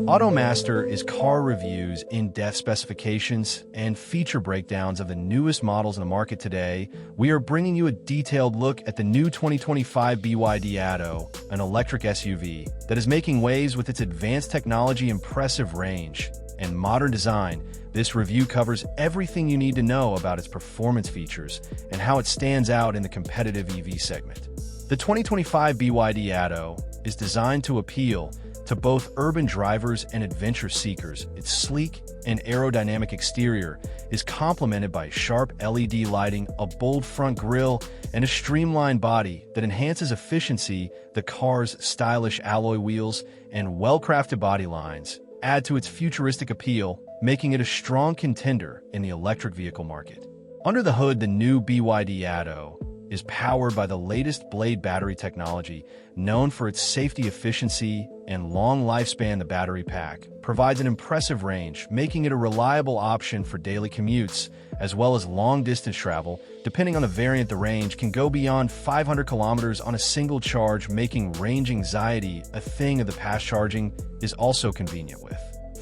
AutoMaster is car reviews, in-depth specifications, and feature breakdowns of the newest models in the market today. We are bringing you a detailed look at the new 2025 BYD Atto, an electric SUV that is making waves with its advanced technology, impressive range, and modern design. This review covers everything you need to know about its performance features and how it stands out in the competitive EV segment. The 2025 BYD Atto is designed to appeal to both urban drivers and adventure seekers. Its sleek and aerodynamic exterior is complemented by sharp LED lighting, a bold front grille, and a streamlined body that enhances efficiency. The car's stylish alloy wheels and well-crafted body lines add to its futuristic appeal, making it a strong contender in the electric vehicle market. Under the hood, the new BYD Atto is powered by the latest Blade battery technology, known for its safety, efficiency, and long lifespan. The battery pack provides an impressive range, making it a reliable option for daily commutes as well as long-distance travel. Depending on the variant, the range can go beyond 500 kilometers on a single charge, making range anxiety a thing of the past. Charging is also convenient with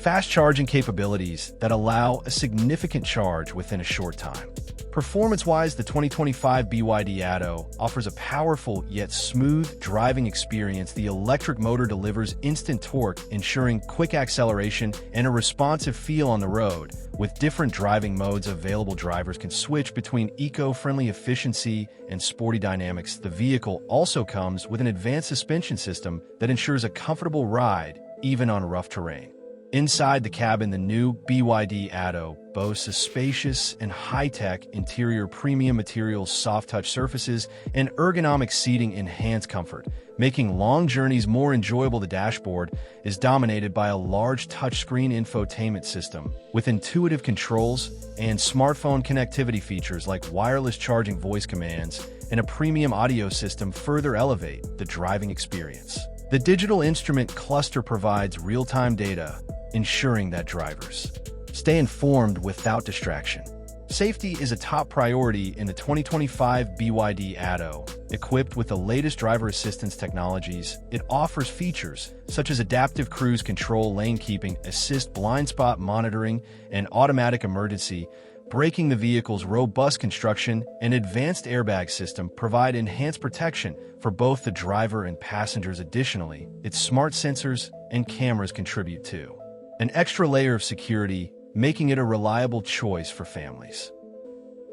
fast charging capabilities that allow a significant charge within a short time. Performance-wise, the 2025 BYD Atto offers a powerful yet smooth driving experience. The electric motor delivers instant torque, ensuring quick acceleration and a responsive feel on the road. With different driving modes available, drivers can switch between eco-friendly efficiency and sporty dynamics. The vehicle also comes with an advanced suspension system that ensures a comfortable ride, even on rough terrain. Inside the cabin, the new BYD Atto boasts a spacious and high-tech interior. Premium materials, soft-touch surfaces, and ergonomic seating enhance comfort, making long journeys more enjoyable. The dashboard is dominated by a large touchscreen infotainment system with intuitive controls and smartphone connectivity. Features like wireless charging, voice commands, and a premium audio system further elevate the driving experience. The digital instrument cluster provides real-time data, ensuring that drivers stay informed without distraction. Safety is a top priority in the 2025 BYD Atto. Equipped with the latest driver assistance technologies, it offers features such as adaptive cruise control, lane keeping assist, blind spot monitoring, and automatic emergency braking. The vehicle's robust construction and advanced airbag system provide enhanced protection for both the driver and passengers. Additionally, its smart sensors and cameras contribute to an extra layer of security, making it a reliable choice for families.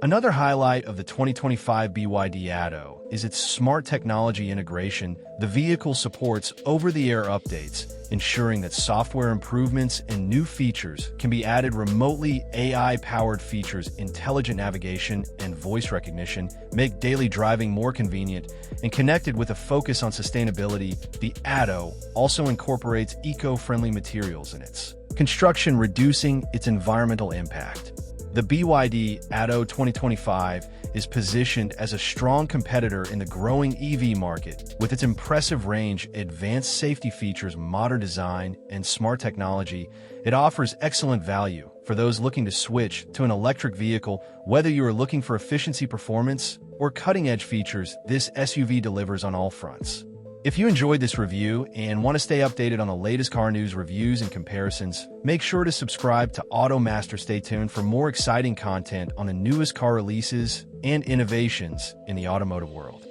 Another highlight of the 2025 BYD Atto is its smart technology integration. The vehicle supports over-the-air updates, ensuring that software improvements and new features can be added remotely. AI-powered features, intelligent navigation, and voice recognition make daily driving more convenient and connected. With a focus on sustainability, the Atto also incorporates eco-friendly materials in its construction, reducing its environmental impact. The BYD Atto 2025 is positioned as a strong competitor in the growing EV market. With its impressive range, advanced safety features, modern design, and smart technology, it offers excellent value for those looking to switch to an electric vehicle. Whether you are looking for efficiency, performance, or cutting-edge features, this SUV delivers on all fronts. If you enjoyed this review and want to stay updated on the latest car news, reviews, and comparisons, make sure to subscribe to AutoMaster. Stay tuned for more exciting content on the newest car releases and innovations in the automotive world.